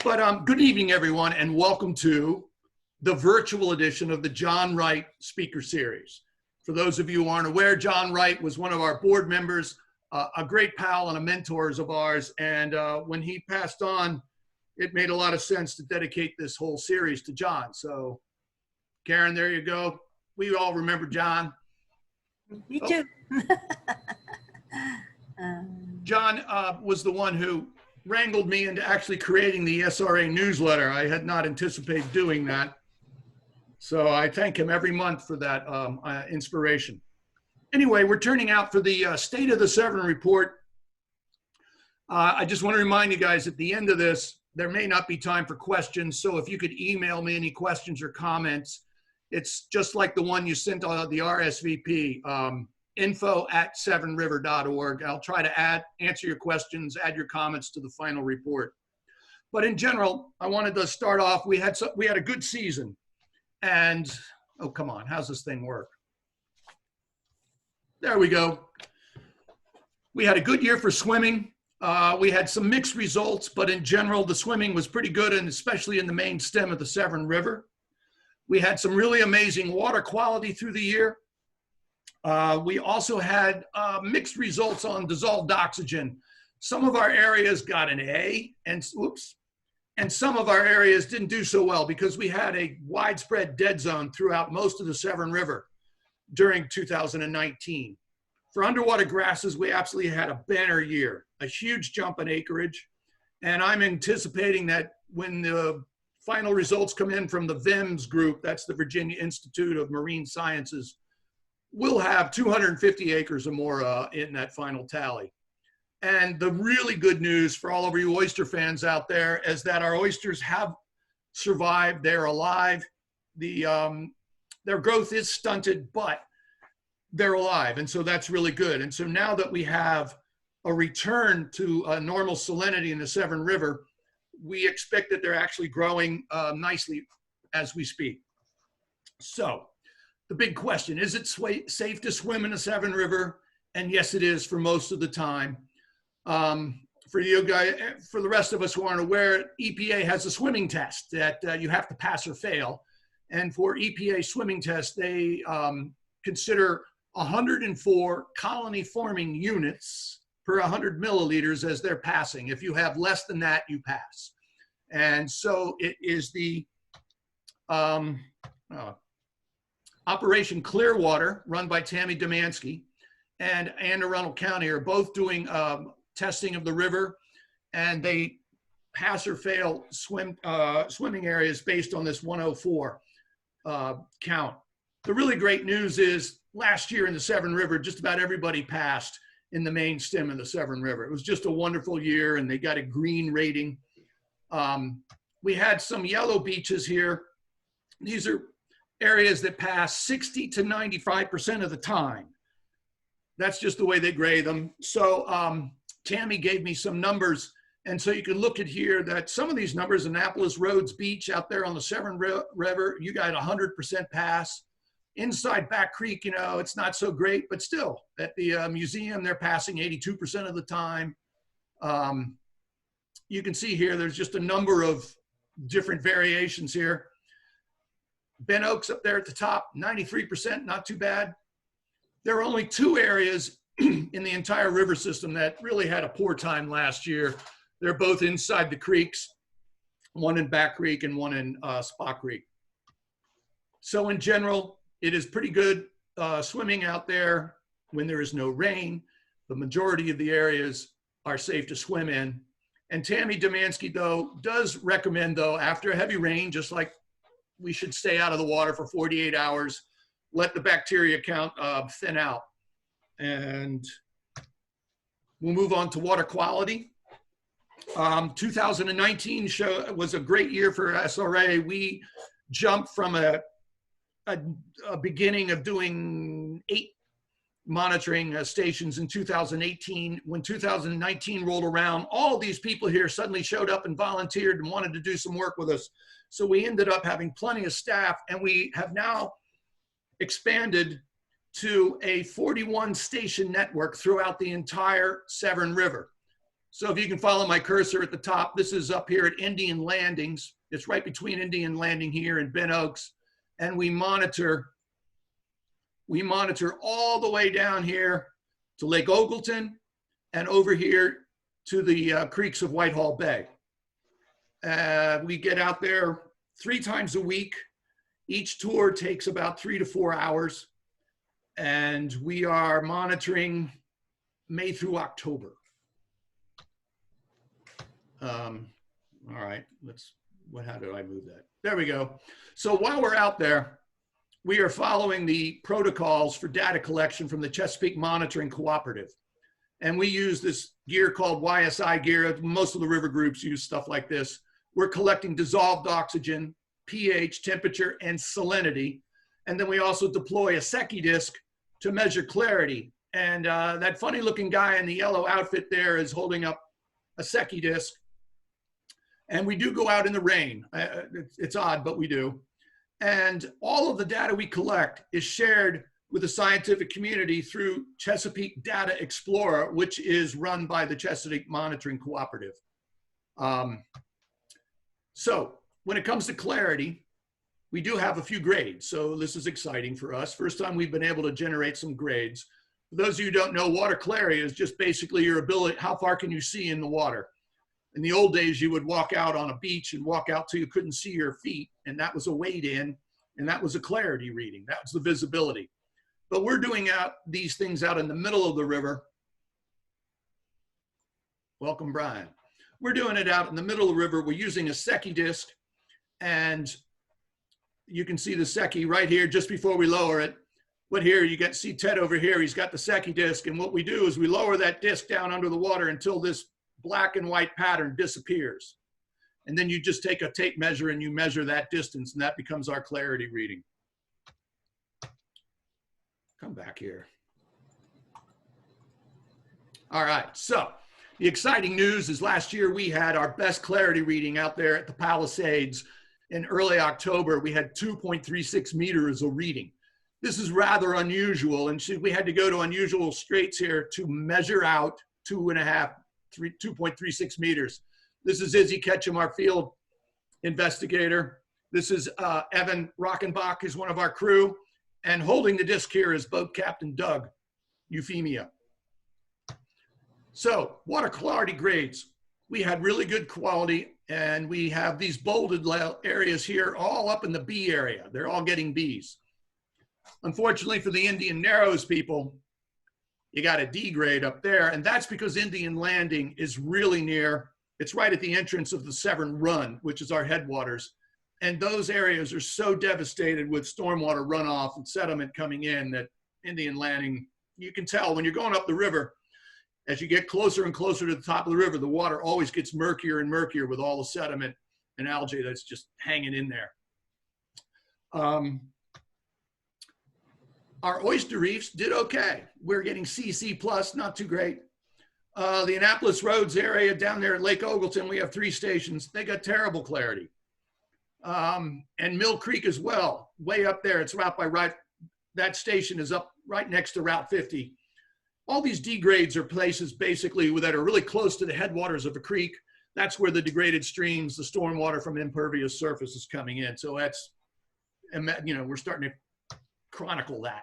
But good evening, everyone, and welcome to the virtual edition of the John Wright Speaker Series. For those of you who aren't aware, John Wright was one of our board members, a great pal and a mentor of ours, and when he passed on, it made a lot of sense to dedicate this whole series to John. So, Karen, there you go. We all remember John. Me too. John was the one who wrangled me into actually creating the SRA newsletter. I had not anticipated doing that. So I thank him every month for that inspiration. Anyway, we're turning out for the State of the Severn report. I just want to remind you guys at the end of this, there may not be time for questions. So if you could email me any questions or comments, it's just like the one you sent on the RSVP, info@severnriver.org. I'll try to answer your questions, add your comments to the final report. But in general, I wanted to start off, we had a good season. And, oh, come on, how's this thing work? There we go. We had a good year for swimming. We had some mixed results, but in general, the swimming was pretty good, and especially in the main stem of the Severn River. We had some really amazing water quality through the year. We also had mixed results on dissolved oxygen. Some of our areas got an A, and some of our areas didn't do so well because we had a widespread dead zone throughout most of the Severn River during 2019. For underwater grasses, we absolutely had a banner year, a huge jump in acreage. And I'm anticipating that when the final results come in from the VIMS group, that's the Virginia Institute of Marine Sciences, we'll have 250 acres or more in that final tally. And the really good news for all of you oyster fans out there is that our oysters have survived. They're alive. Their growth is stunted, but they're alive. And so that's really good. And so now that we have a return to normal salinity in the Severn River, we expect that they're actually growing nicely as we speak. So the big question, is it safe to swim in the Severn River? And yes, it is for most of the time. For you guys, for the rest of us who aren't aware, EPA has a swimming test that you have to pass or fail. And for EPA swimming tests, they consider 104 colony forming units per 100 milliliters as they're passing. If you have less than that, you pass. And so it is the Operation Clearwater, run by Tammy Domansky, and Anne Arundel County are both doing testing of the river, and they pass or fail swimming areas based on this 104 count. The really great news is last year in the Severn River, just about everybody passed in the main stem of the Severn River. It was just a wonderful year, and they got a green rating. We had some yellow beaches here. These are areas that pass 60 to 95% of the time. That's just the way they grade them. So Tammy gave me some numbers. And so you can look at here that some of these numbers, Annapolis Roads Beach out there on the Severn River, you got 100% pass. Inside Back Creek, you know, it's not so great, but still at the museum, they're passing 82% of the time. You can see here, there's just a number of different variations here. Ben Oaks up there at the top, 93%, not too bad. There are only two areas in the entire river system that really had a poor time last year. They're both inside the creeks, one in Back Creek and one in Spa Creek. So in general, it is pretty good swimming out there when there is no rain. The majority of the areas are safe to swim in. And Tammy Domansky, though, does recommend, though, after a heavy rain, just like we should stay out of the water for 48 hours, let the bacteria count thin out. And we'll move on to water quality. 2019 was a great year for SRA. We jumped from a beginning of doing 8 monitoring stations in 2018. When 2019 rolled around, all these people here suddenly showed up and volunteered and wanted to do some work with us. So we ended up having plenty of staff, and we have now expanded to a 41 station network throughout the entire Severn River. So if you can follow my cursor at the top, this is up here at Indian Landings. It's right between Indian Landing here and Ben Oaks. And we monitor all the way down here to Lake Ogleton and over here to the creeks of Whitehall Bay. We get out there 3 times a week. Each tour takes about 3 to 4 hours. And we are monitoring May through October. All right, how do I move that? There we go. So while we're out there, we are following the protocols for data collection from the Chesapeake Monitoring Cooperative. And we use this gear called YSI gear. Most of the river groups use stuff like this. We're collecting dissolved oxygen, pH, temperature, and salinity. And then we also deploy a Secchi disc to measure clarity. And that funny looking guy in the yellow outfit there is holding up a Secchi disc. And we do go out in the rain. It's odd, but we do. And all of the data we collect is shared with the scientific community through Chesapeake Data Explorer, which is run by the Chesapeake Monitoring Cooperative. So when it comes to clarity, we do have a few grades. So this is exciting for us. First time we've been able to generate some grades. For those of you who don't know, water clarity is just basically your ability, how far can you see in the water? In the old days, you would walk out on a beach and walk out till you couldn't see your feet, and that was a wade in, and that was a clarity reading. That was the visibility. But we're doing these things out in the middle of the river. Welcome, Brian. We're doing it out in the middle of the river. We're using a Secchi disc, and you can see the Secchi right here just before we lower it. But here you see Ted over here. He's got the Secchi disc, and what we do is we lower that disc down under the water until this black and white pattern disappears. And then you just take a tape measure and you measure that distance, and that becomes our clarity reading. Come back here. All right, so the exciting news is last year we had our best clarity reading out there at the Palisades. In early October, we had 2.36 meters of reading. This is rather unusual, and we had to go to unusual straits here to measure out 2.36 meters. This is Izzy Ketchum, our field investigator. This is Evan Rockenbach, is one of our crew. And holding the disc here is Boat Captain Doug Euphemia. So water clarity grades. We had really good quality, and we have these bolded areas here all up in the B area. They're all getting Bs. Unfortunately for the Indian Narrows people, you got a D grade up there, and that's because Indian Landing is really near. It's right at the entrance of the Severn Run, which is our headwaters. And those areas are so devastated with stormwater runoff and sediment coming in that Indian Landing, you can tell when you're going up the river, as you get closer and closer to the top of the river, the water always gets murkier and murkier with all the sediment and algae that's just hanging in there. Our oyster reefs did okay. We're getting CC plus, not too great. The Annapolis Roads area down there at Lake Ogleton, we have 3 stations. They got terrible clarity. And Mill Creek as well, way up there. It's that station is up right next to Route 50. All these D grades are places basically that are really close to the headwaters of a creek. That's where the degraded streams, the stormwater from impervious surface is coming in. So that's, we're starting to chronicle that.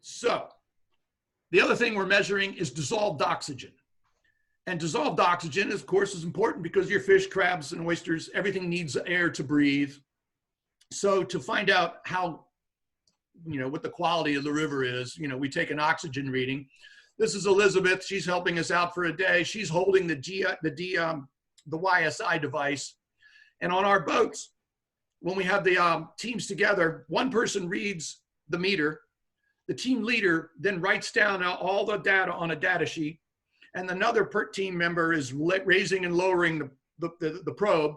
So the other thing we're measuring is dissolved oxygen. And dissolved oxygen, of course, is important because your fish, crabs, and oysters, everything needs air to breathe. So to find out how, what the quality of the river is, we take an oxygen reading. This is Elizabeth. She's helping us out for a day. She's holding the YSI device. And on our boats, when we have the teams together, one person reads the meter. The team leader then writes down all the data on a data sheet. And another team member is raising and lowering the probe.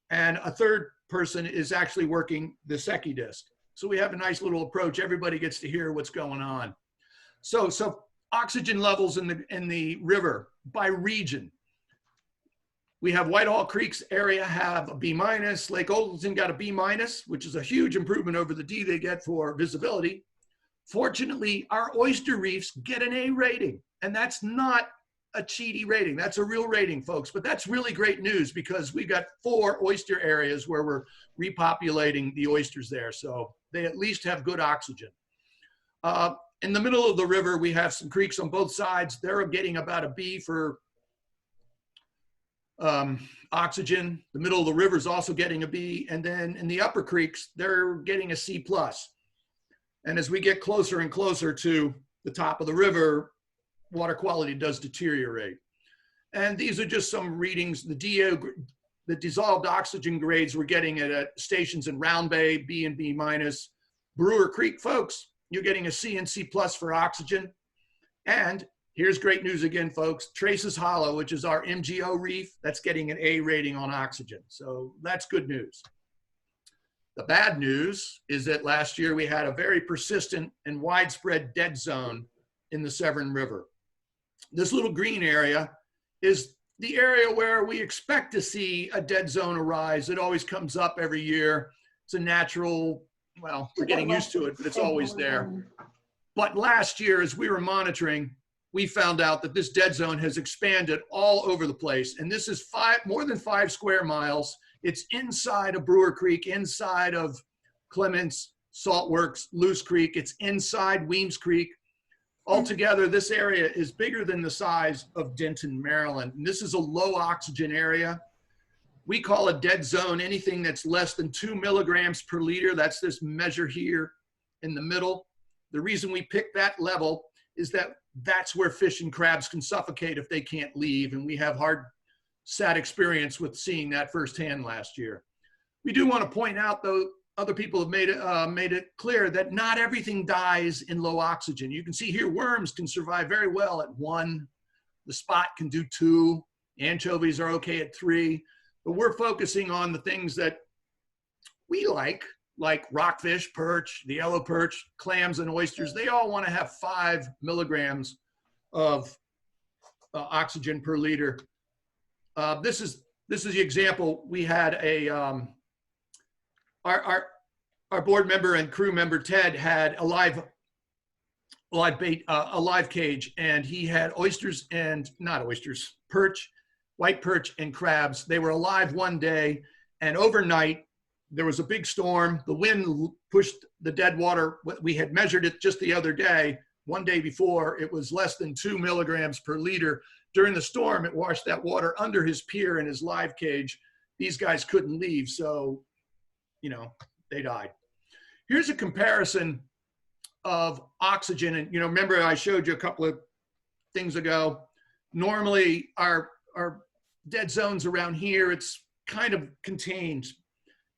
And a third person is actually working the Secchi disc. So we have a nice little approach. Everybody gets to hear what's going on. So oxygen levels in the river by region. We have Whitehall Creek's area have a B-. Lake Ogleton got a B-, which is a huge improvement over the D they get for visibility. Fortunately, our oyster reefs get an A rating, and that's not a cheaty rating. That's a real rating, folks. But that's really great news because we've got 4 oyster areas where we're repopulating the oysters there. So they at least have good oxygen. In the middle of the river, we have some creeks on both sides. They're getting about a B for oxygen. The middle of the river is also getting a B. And then in the upper creeks, they're getting a C+. And as we get closer and closer to the top of the river, water quality does deteriorate. And these are just some readings. The dissolved oxygen grades we're getting at stations in Round Bay, B and B minus. Brewer Creek, folks, you're getting a C and C+ for oxygen. And here's great news again, folks. Traces Hollow, which is our MGO reef, that's getting an A rating on oxygen. So that's good news. The bad news is that last year we had a very persistent and widespread dead zone in the Severn River. This little green area is the area where we expect to see a dead zone arise. It always comes up every year. It's a natural, well, we're getting used to it, but it's always there. But last year, as we were monitoring, we found out that this dead zone has expanded all over the place. And this is more than 5 square miles. It's inside of Brewer Creek, inside of Clements, Saltworks, Loose Creek. It's inside Weems Creek. Altogether, this area is bigger than the size of Denton, Maryland. And this is a low oxygen area. We call a dead zone anything that's less than 2 milligrams per liter. That's this measure here in the middle. The reason we pick that level is that that's where fish and crabs can suffocate if they can't leave. And we have sad experience with seeing that firsthand last year. We do want to point out, though, other people have made it clear that not everything dies in low oxygen. You can see here worms can survive very well at 1. The spot can do 2. Anchovies are okay at 3. But we're focusing on the things that we like rockfish, perch, the yellow perch, clams, and oysters. They all want to have 5 milligrams of oxygen per liter. This is the example. We had our board member and crew member Ted had a live cage, and he had oysters and perch, white perch and crabs. They were alive one day, and overnight there was a big storm. The wind pushed the dead water. We had measured it just the other day. One day before, it was less than 2 milligrams per liter. During the storm, it washed that water under his pier in his live cage. These guys couldn't leave, so, they died. Here's a comparison of oxygen. And, remember I showed you a couple of things ago. Normally, our dead zones around here, it's kind of contained.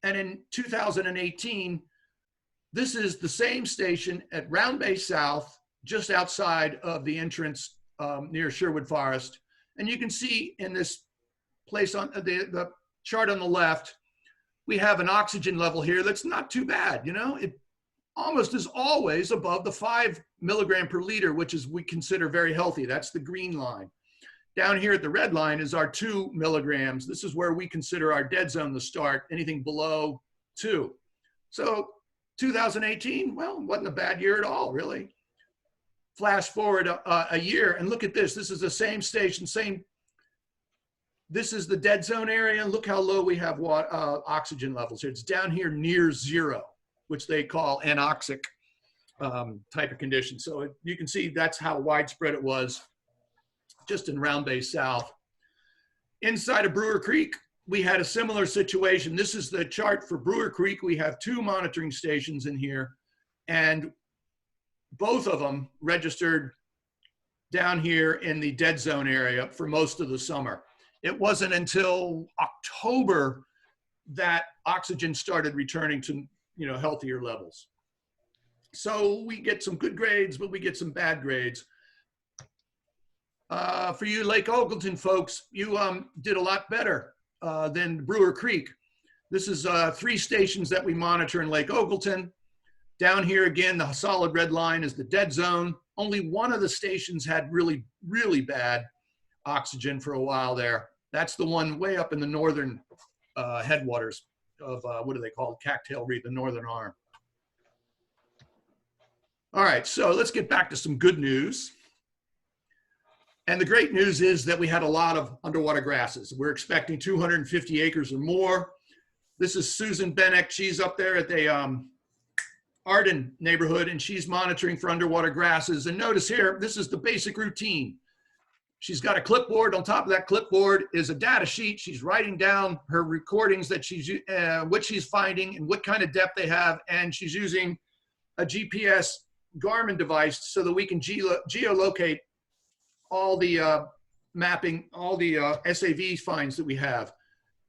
And in 2018, this is the same station at Round Bay South, just outside of the entrance near Sherwood Forest. And you can see in this place on the chart on the left, we have an oxygen level here that's not too bad. It almost is always above the 5 milligram per liter, which is we consider very healthy. That's the green line. Down here at the red line is our 2 milligrams. This is where we consider our dead zone to start, anything below 2. So 2018, well, wasn't a bad year at all, really. Flash forward a year and look at this. This is the same station, this is the dead zone area. And look how low we have oxygen levels here. It's down here near 0, which they call anoxic type of condition. So you can see that's how widespread it was just in Round Bay South. Inside of Brewer Creek, we had a similar situation. This is the chart for Brewer Creek. We have 2 monitoring stations in here, and both of them registered down here in the dead zone area for most of the summer. It wasn't until October that oxygen started returning to healthier levels. So we get some good grades, but we get some bad grades. For you Lake Ogleton folks, you did a lot better than Brewer Creek. This is 3 stations that we monitor in Lake Ogleton. Down here again, the solid red line is the dead zone. Only one of the stations had really, really bad oxygen for a while there. That's the one way up in the northern headwaters of, what do they call it? Cattail Reef, the northern arm. All right, so let's get back to some good news. And the great news is that we had a lot of underwater grasses. We're expecting 250 acres or more. This is Susan Benek. She's up there at the Arden neighborhood, and she's monitoring for underwater grasses. And notice here, this is the basic routine. She's got a clipboard. On top of that clipboard is a data sheet. She's writing down her recordings that she's, what she's finding and what kind of depth they have. And she's using a GPS Garmin device so that we can geolocate all the mapping, all the SAV finds that we have.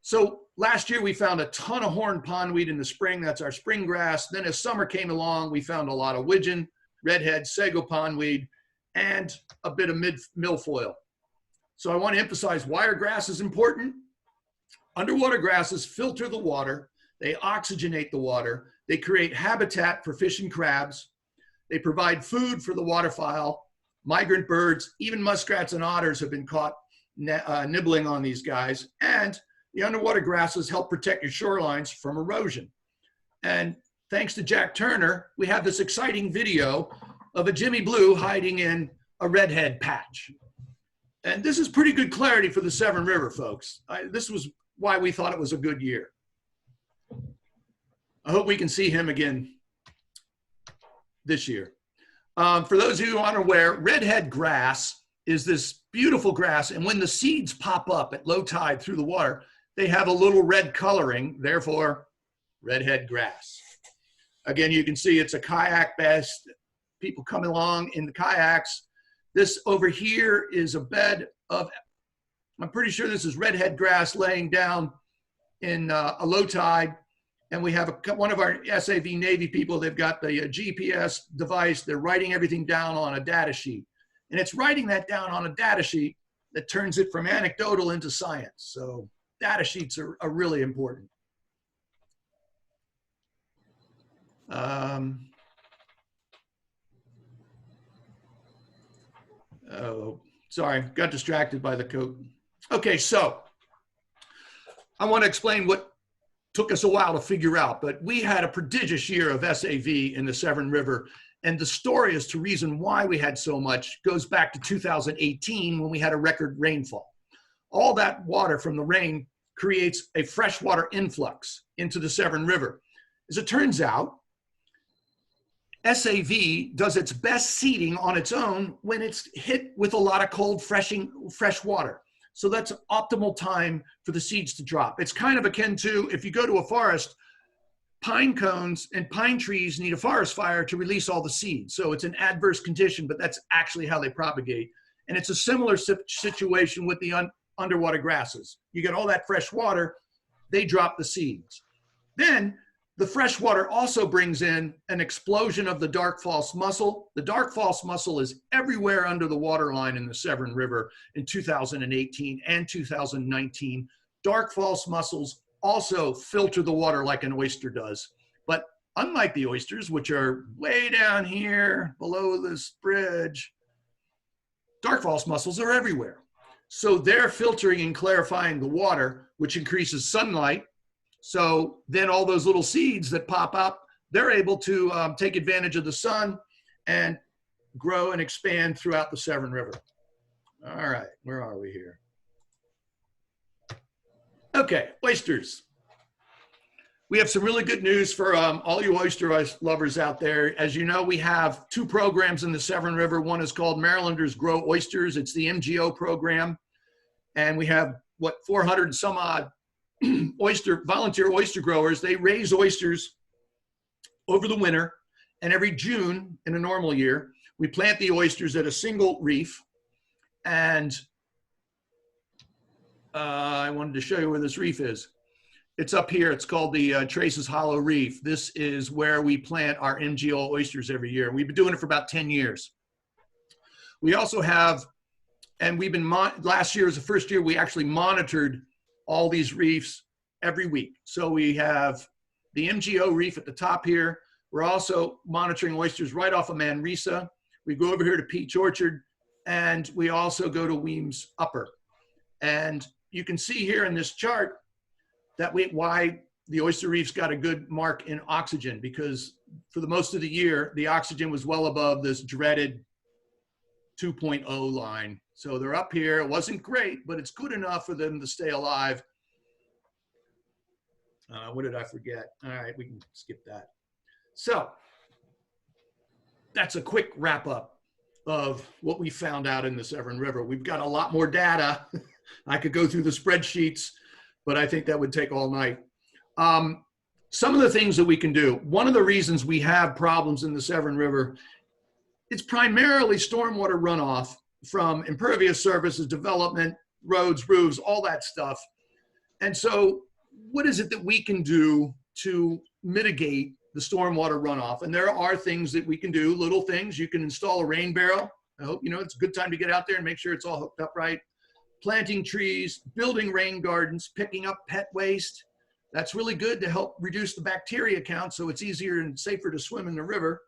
So last year we found a ton of horned pondweed in the spring. That's our spring grass. Then as summer came along, we found a lot of widgeon, redhead, sago pondweed, and a bit of milfoil. So I want to emphasize why our grass is important. Underwater grasses filter the water. They oxygenate the water. They create habitat for fish and crabs. They provide food for the waterfowl, migrant birds, even muskrats and otters have been caught nibbling on these guys. And the underwater grasses help protect your shorelines from erosion. And thanks to Jack Turner, we have this exciting video of a Jimmy Blue hiding in a redhead patch. And this is pretty good clarity for the Severn River, folks. This was why we thought it was a good year. I hope we can see him again this year. For those of you who aren't aware, redhead grass is this beautiful grass. And when the seeds pop up at low tide through the water, they have a little red coloring, therefore redhead grass. Again, you can see it's a kayak best. People coming along in the kayaks. This over here is a bed of, I'm pretty sure this is redhead grass laying down in a low tide. And we have one of our SAV Navy people, they've got the GPS device. They're writing everything down on a data sheet. And it's writing that down on a data sheet that turns it from anecdotal into science. So data sheets are really important. Oh, sorry, got distracted by the coat. Okay, so I want to explain what took us a while to figure out, but we had a prodigious year of SAV in the Severn River. And the story as to reason why we had so much goes back to 2018 when we had a record rainfall. All that water from the rain creates a freshwater influx into the Severn River. As it turns out, SAV does its best seeding on its own when it's hit with a lot of cold, fresh water. So that's optimal time for the seeds to drop. It's kind of akin to if you go to a forest, pine cones and pine trees need a forest fire to release all the seeds. So it's an adverse condition, but that's actually how they propagate. And it's a similar situation with the underwater grasses. You get all that fresh water, they drop the seeds. Then the fresh water also brings in an explosion of the dark false mussel. The dark false mussel is everywhere under the waterline in the Severn River in 2018 and 2019. Dark false mussels also filter the water like an oyster does. But unlike the oysters, which are way down here below this bridge, dark false mussels are everywhere. So they're filtering and clarifying the water, which increases sunlight. So then all those little seeds that pop up, they're able to take advantage of the sun and grow and expand throughout the Severn River. All right, where are we here? Okay, oysters. We have some really good news for all you oyster lovers out there. As you know, we have two programs in the Severn River. One is called Marylanders Grow Oysters. It's the MGO program. And we have, 400 and some odd volunteer oyster growers. They raise oysters over the winter. And every June, in a normal year, we plant the oysters at a single reef. And I wanted to show you where this reef is. It's up here. It's called the Traces Hollow Reef. This is where we plant our MGO oysters every year. We've been doing it for about 10 years. We also have, and we've been, last year was the first year we actually monitored all these reefs every week. So we have the MGO reef at the top here. We're also monitoring oysters right off of Manresa. We go over here to Peach Orchard, and we also go to Weems Upper. And you can see here in this chart that why the oyster reefs got a good mark in oxygen, because for the most of the year, the oxygen was well above this dreaded 2.0 line. So they're up here. It wasn't great, but it's good enough for them to stay alive. What did I forget? All right, we can skip that. So that's a quick wrap up of what we found out in the Severn River. We've got a lot more data. I could go through the spreadsheets, but I think that would take all night. Some of the things that we can do. One of the reasons we have problems in the Severn River, it's primarily stormwater runoff from impervious surfaces, development, roads, roofs, all that stuff. And so what is it that we can do to mitigate the stormwater runoff? And there are things that we can do, little things. You can install a rain barrel. I hope you know it's a good time to get out there and make sure it's all hooked up right. Planting trees, building rain gardens, picking up pet waste. That's really good to help reduce the bacteria count so it's easier and safer to swim in the river.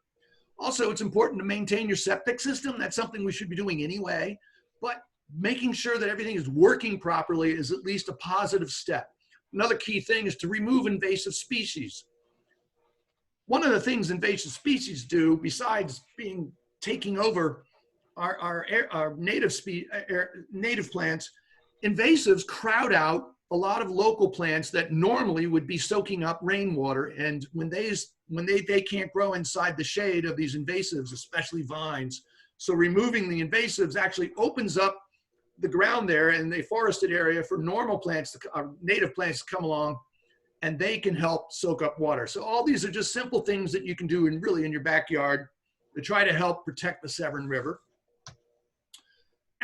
Also, it's important to maintain your septic system. That's something we should be doing anyway, but making sure that everything is working properly is at least a positive step. Another key thing is to remove invasive species. One of the things invasive species do, besides taking over our native plants, invasives crowd out a lot of local plants that normally would be soaking up rainwater. And when they can't grow inside the shade of these invasives, especially vines. So removing the invasives actually opens up the ground there in the forested area for normal plants, native plants to come along, and they can help soak up water. So all these are just simple things that you can do in your backyard to try to help protect the Severn River.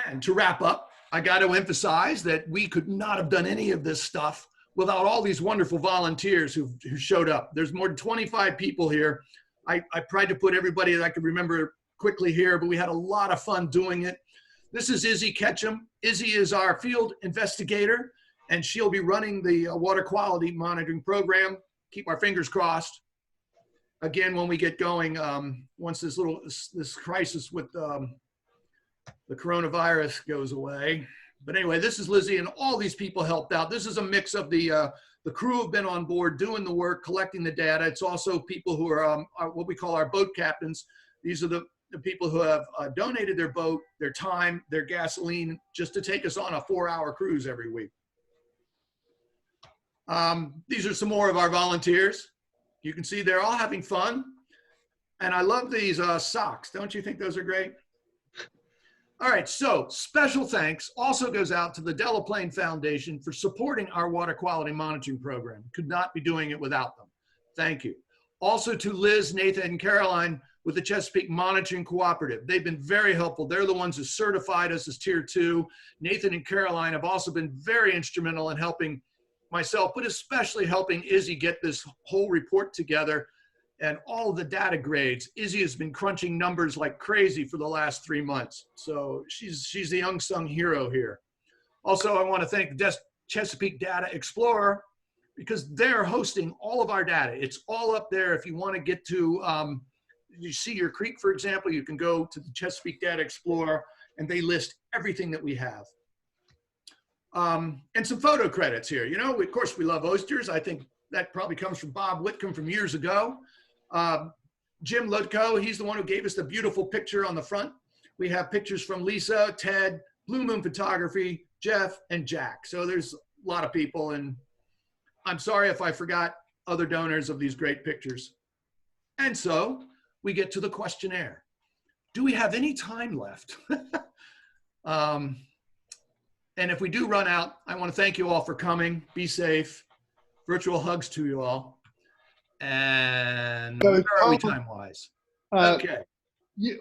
And to wrap up, I got to emphasize that we could not have done any of this stuff without all these wonderful volunteers who showed up. There's more than 25 people here. I tried to put everybody that I could remember quickly here, but we had a lot of fun doing it. This is Izzy Ketchum. Izzy is our field investigator, and she'll be running the water quality monitoring program. Keep our fingers crossed. Again, when we get going, once this crisis with the coronavirus goes away. But anyway, this is Lizzie, and all these people helped out. This is a mix of the crew have been on board doing the work, collecting the data. It's also people who are what we call our boat captains. These are the people who have donated their boat, their time, their gasoline, just to take us on a 4-hour cruise every week. These are some more of our volunteers. You can see they're all having fun. And I love these socks. Don't you think those are great? All right, so special thanks also goes out to the Delaplane Foundation for supporting our water quality monitoring program. Could not be doing it without them. Thank you. Also to Liz, Nathan, and Caroline with the Chesapeake Monitoring Cooperative. They've been very helpful. They're the ones who certified us as Tier 2. Nathan and Caroline have also been very instrumental in helping myself, but especially helping Izzy get this whole report together and all of the data grades. Izzy has been crunching numbers like crazy for the last 3 months. So she's the unsung hero here. Also, I want to thank the Chesapeake Data Explorer because they're hosting all of our data. It's all up there. If you want to get to, you see your creek, for example, you can go to the Chesapeake Data Explorer and they list everything that we have. And some photo credits here. You know, of course, we love oysters. I think that probably comes from Bob Whitcomb from years ago. Jim Ludko, he's the one who gave us the beautiful picture on the front. We have pictures from Lisa, Ted, Blue Moon Photography, Jeff, and Jack. So there's a lot of people, and I'm sorry if I forgot other donors of these great pictures. And so we get to the questionnaire. Do we have any time left? And if we do run out, I want to thank you all for coming. Be safe. Virtual hugs to you all. And where are we time-wise? Okay.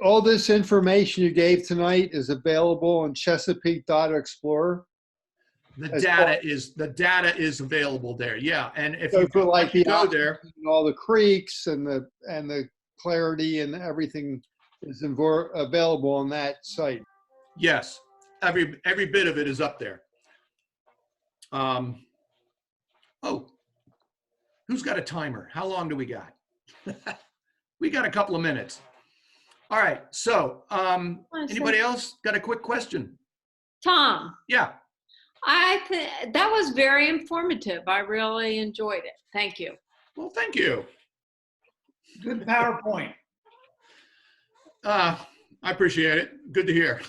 All this information you gave tonight is available on Chesapeake Data Explorer. The data is available there. Yeah, and if So you for like the go there, all the creeks and the clarity and everything is available on that site. yes, every bit of it is up there. Oh, who's got a timer? How long do we got? We got a couple of minutes. All right. So, anybody else got a quick question? Tom, Yeah. that was very informative. I really enjoyed it. Thank you. Well, thank you. Good PowerPoint. I appreciate it. Good to hear.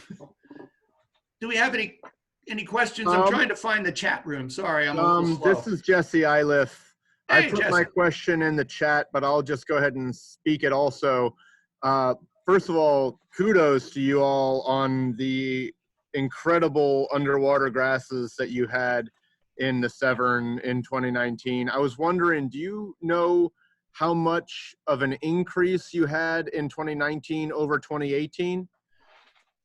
Do we have any questions? I'm trying to find the chat room. Sorry, I'm a little slow. This is Jesse Iliff. I Hey, put Jesse. my question in the chat, but I'll just go ahead and speak it also. First of all, kudos to you all on the incredible underwater grasses that you had in the Severn in 2019. I was wondering, do you know how much of an increase you had in 2019 over 2018?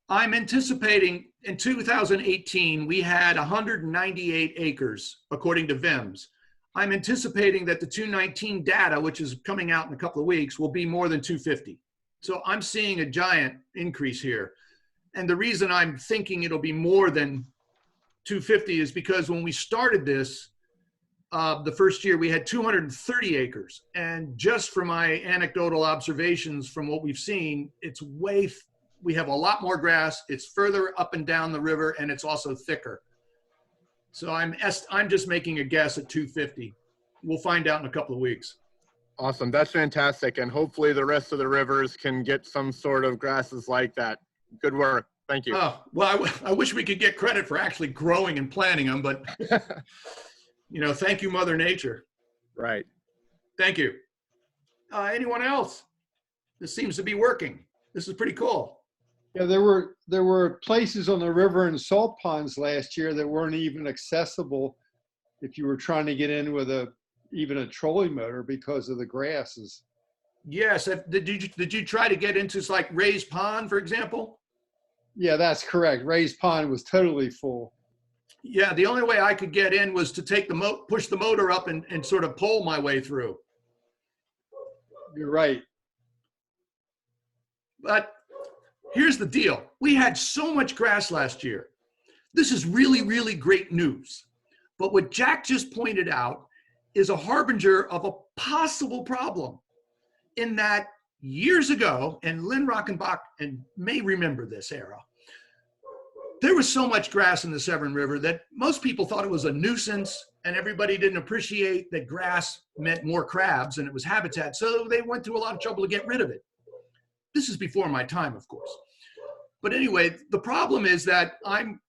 I'm anticipating in 2018, we had 198 acres, according to VIMS. I'm anticipating that the 2019 data, which is coming out in a couple of weeks, will be more than 250. So I'm seeing a giant increase here. And the reason I'm thinking it'll be more than 250 is because when we started this, the first year we had 230 acres. And just from my anecdotal observations from what we've seen, it's we have a lot more grass, it's further up and down the river, and it's also thicker. So I'm just making a guess at 250. We'll find out in a couple of weeks. Awesome, that's fantastic. And hopefully the rest of the rivers can get some sort of grasses like that. Good work, thank you. Oh, well, I wish we could get credit for actually growing and planting them, but you know, thank you, Mother Nature. Right. Thank you. Anyone else? This seems to be working. This is pretty cool. Yeah, there were places on the river and salt ponds last year that weren't even accessible if you were trying to get in with even a trolling motor because of the grasses. Yes. Did you try to get into like Ray's Pond, for example? Yeah, that's correct. Ray's Pond was totally full. Yeah, the only way I could get in was to take push the motor up and sort of pole my way through. You're right. But here's the deal. We had so much grass last year. This is really, really great news. But what Jack just pointed out is a harbinger of a possible problem in that years ago, and Lynn Rockenbach may remember this era, there was so much grass in the Severn River that most people thought it was a nuisance, and everybody didn't appreciate that grass meant more crabs and it was habitat. So they went through a lot of trouble to get rid of it. This is before my time, of course. But anyway, the problem is that I'm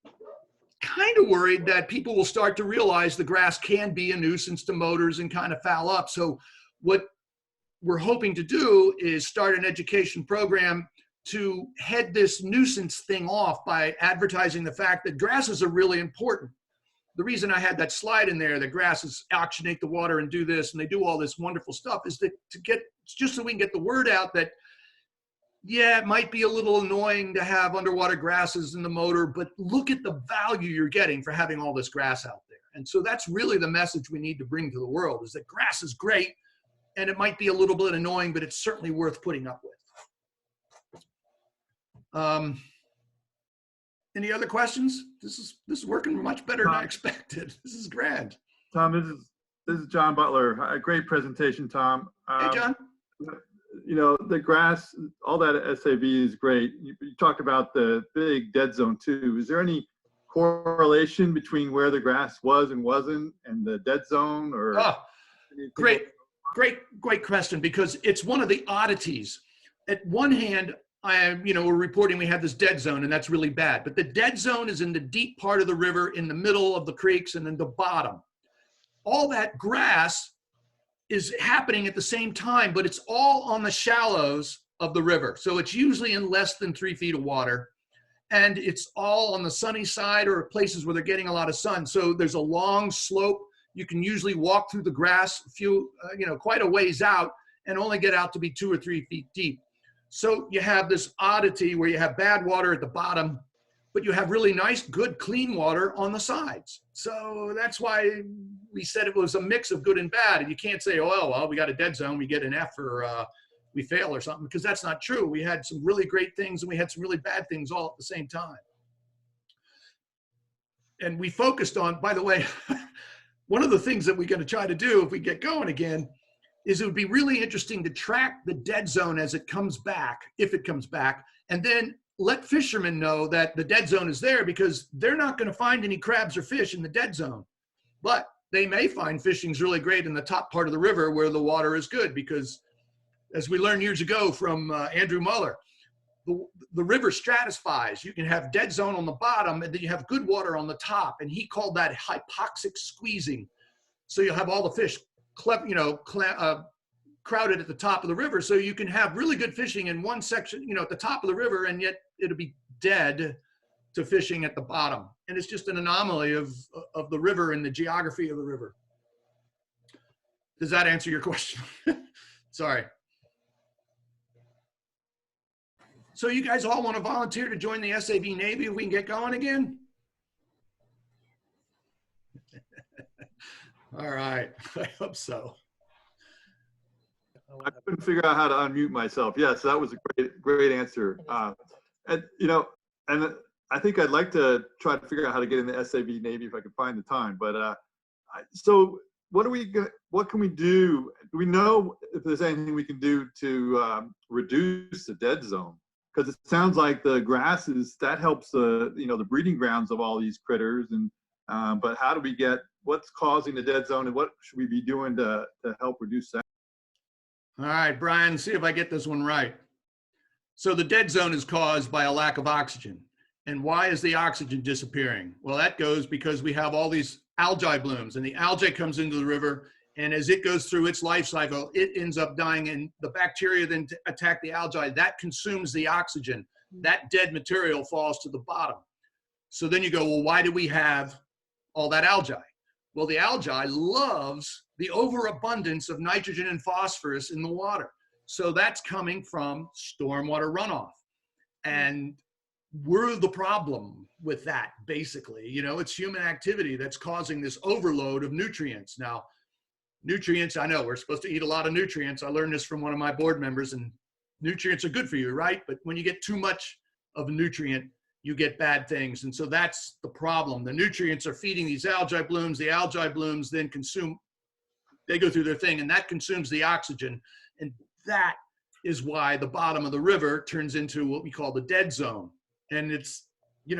kind of worried that people will start to realize the grass can be a nuisance to motors and kind of foul up. So what we're hoping to do is start an education program to head this nuisance thing off by advertising the fact that grasses are really important. The reason I had that slide in there, that grasses oxygenate the water and do this, and they do all this wonderful stuff, is that just so we can get the word out that, yeah, it might be a little annoying to have underwater grasses in the motor, but look at the value you're getting for having all this grass out there. And so that's really the message we need to bring to the world, is that grass is great, and it might be a little bit annoying, but it's certainly worth putting up with. Any other questions? This is working much better than I expected. This is grand. Tom, this is John Butler. A great presentation, Tom. Hey, John. You know, the grass, all that SAB is great. You talked about the big dead zone too. Is there any correlation between where the grass was and wasn't and the dead zone? Or Great question, because it's one of the oddities. At one hand, we're reporting we have this dead zone, and that's really bad. But the dead zone is in the deep part of the river, in the middle of the creeks, and then the bottom. All that grass is happening at the same time, but it's all on the shallows of the river. So it's usually in less than 3 feet of water, and it's all on the sunny side or places where they're getting a lot of sun. So there's a long slope. You can usually walk through the grass quite a ways out and only get out to be 2 or 3 feet deep. So you have this oddity where you have bad water at the bottom, but you have really nice, good, clean water on the sides. So that's why we said it was a mix of good and bad. And you can't say, oh, well, we got a dead zone, we get an F, or we fail or something, because that's not true. We had some really great things and we had some really bad things all at the same time. And we focused on, by the way, one of the things that we're going to try to do if we get going again is it would be really interesting to track the dead zone as it comes back, if it comes back, and then let fishermen know that the dead zone is there, because they're not going to find any crabs or fish in the dead zone. But they may find fishing's really great in the top part of the river where the water is good, because as we learned years ago from Andrew Muller, the river stratifies. You can have dead zone on the bottom, and then you have good water on the top. And he called that hypoxic squeezing. So you'll have all the fish, crowded at the top of the river. So you can have really good fishing in one section, at the top of the river, and yet it'll be dead to fishing at the bottom. And it's just an anomaly of the river and the geography of the river. Does that answer your question? Sorry. So you guys all want to volunteer to join the SAV Navy if we can get going again? All right, I hope so. I couldn't figure out how to unmute myself. Yes, that was a great answer. And I think I'd like to try to figure out how to get in the SAV Navy if I could find the time. But so what can we do? Do we know if there's anything we can do to reduce the dead zone? Because it sounds like the grasses, that helps the breeding grounds of all these critters. And but how do we what's causing the dead zone, and what should we be doing to help reduce that? All right, Brian, see if I get this one right. So the dead zone is caused by a lack of oxygen. And why is the oxygen disappearing? Well, that goes because we have all these algae blooms, and the algae comes into the river, and as it goes through its life cycle, it ends up dying, and the bacteria then attack the algae. That consumes the oxygen. That dead material falls to the bottom. So then you go, well, why do we have all that algae? Well, the algae loves the overabundance of nitrogen and phosphorus in the water. So that's coming from stormwater runoff. And we're the problem with that, basically. It's human activity that's causing this overload of nutrients. Now, nutrients, I know we're supposed to eat a lot of nutrients. I learned this from one of my board members, and nutrients are good for you, right? But when you get too much of a nutrient, you get bad things. And so that's the problem. The nutrients are feeding these algae blooms. The algae blooms then they go through their thing, and that consumes the oxygen. And that is why the bottom of the river turns into what we call the dead zone. And it's,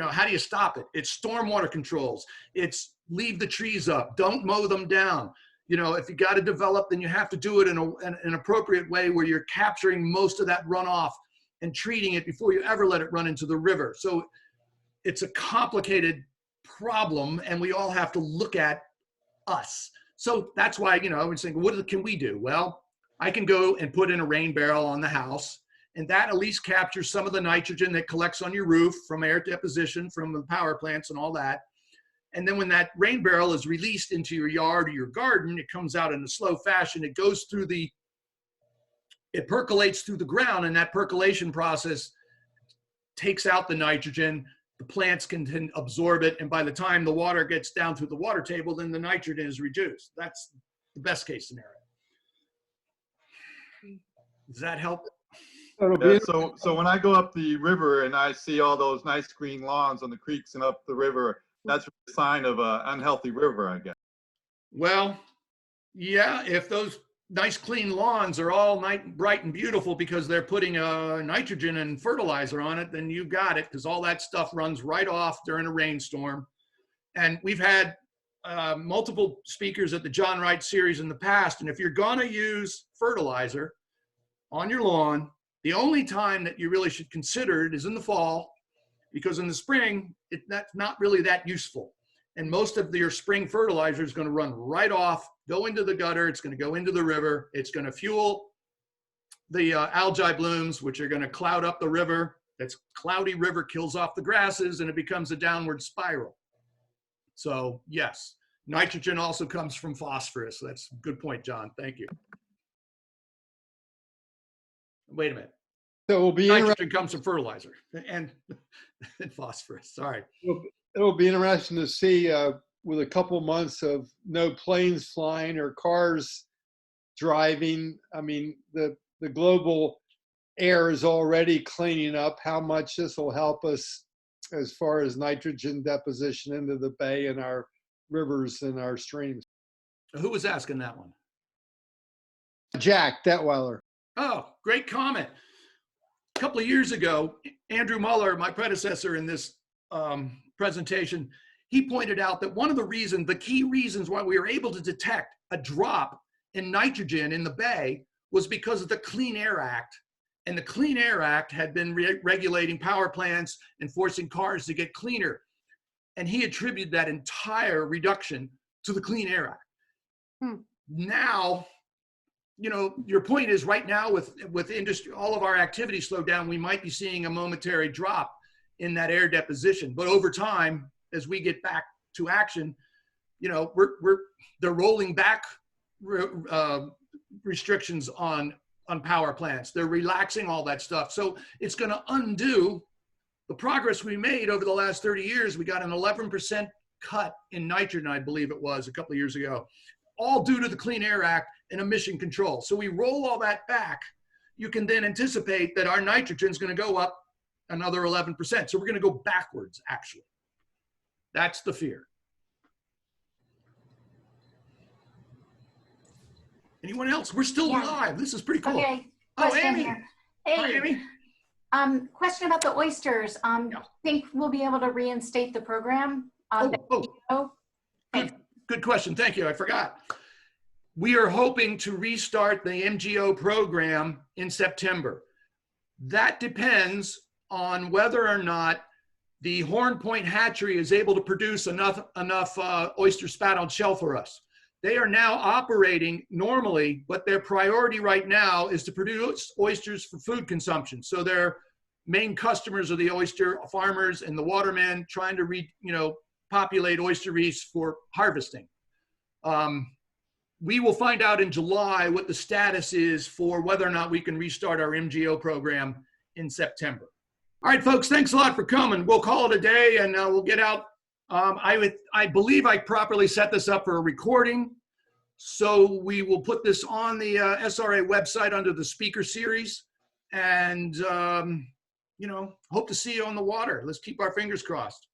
how do you stop it? It's stormwater controls. It's leave the trees up. Don't mow them down. If you got to develop, then you have to do it in an appropriate way where you're capturing most of that runoff and treating it before you ever let it run into the river. So it's a complicated problem, and we all have to look at us. So that's why, I was thinking, what can we do? Well, I can go and put in a rain barrel on the house, and that at least captures some of the nitrogen that collects on your roof from air deposition, from the power plants and all that. And then when that rain barrel is released into your yard or your garden, it comes out in a slow fashion. It goes through it percolates through the ground, and that percolation process takes out the nitrogen. The plants can absorb it, and by the time the water gets down through the water table, then the nitrogen is reduced. That's the best case scenario. Does that help? Yeah, so when I go up the river and I see all those nice green lawns on the creeks and up the river, that's a sign of an unhealthy river, I guess. Well, yeah, if those nice clean lawns are all bright and beautiful because they're putting nitrogen and fertilizer on it, then you got it, because all that stuff runs right off during a rainstorm. And we've had multiple speakers at the John Wright series in the past, and if you're gonna use fertilizer on your lawn, the only time that you really should consider it is in the fall, because in the spring, that's not really that useful. And most of your spring fertilizer is going to run right off, go into the gutter. It's going to go into the river. It's going to fuel the algae blooms, which are going to cloud up the river. That's cloudy river kills off the grasses, and it becomes a downward spiral. So yes, nitrogen also comes from phosphorus. That's a good point, John. Thank you. Wait a minute. So it'll be Nitrogen comes from fertilizer and phosphorus. Sorry. It'll be interesting to see with a couple months of no planes flying or cars driving. I mean, the global air is already cleaning up. How much this will help us as far as nitrogen deposition into the bay and our rivers and our streams. Who was asking that one? Jack Detweiler. Oh, great comment. A couple of years ago, Andrew Muller, my predecessor in this presentation, he pointed out that one of the key reasons why we were able to detect a drop in nitrogen in the bay was because of the Clean Air Act And the Clean Air Act had been regulating power plants and forcing cars to get cleaner. And he attributed that entire reduction to the Clean Air Act. Now, your point is right now with industry, all of our activity slowed down, we might be seeing a momentary drop in that air deposition. But over time, as we get back to action, they're rolling back restrictions on power plants. They're relaxing all that stuff. So it's going to undo the progress we made over the last 30 years. We got an 11% cut in nitrogen, I believe it was a couple of years ago, all due to the Clean Air Act and emission control. So we roll all that back. You can then anticipate that our nitrogen is going to go up another 11%. So we're going to go backwards, actually. That's the fear. Anyone else? We're still live. This is pretty cool. Okay. Oh, Amy. Here. Hi, Hey. Amy. Question about the oysters. Think we'll be able to reinstate the program? Good question. Thank you. I forgot. We are hoping to restart the MGO program in September. That depends on whether or not the Horn Point hatchery is able to produce enough oyster spat on shell for us. They are now operating normally, but their priority right now is to produce oysters for food consumption. So their main customers are the oyster farmers and the watermen trying to populate oyster reefs for harvesting. We will find out in July what the status is for whether or not we can restart our MGO program in September. All right, folks, thanks a lot for coming. We'll call it a day and we'll get out. I believe I properly set this up for a recording. So we will put this on the SRA website under the speaker series and, hope to see you on the water. Let's keep our fingers crossed.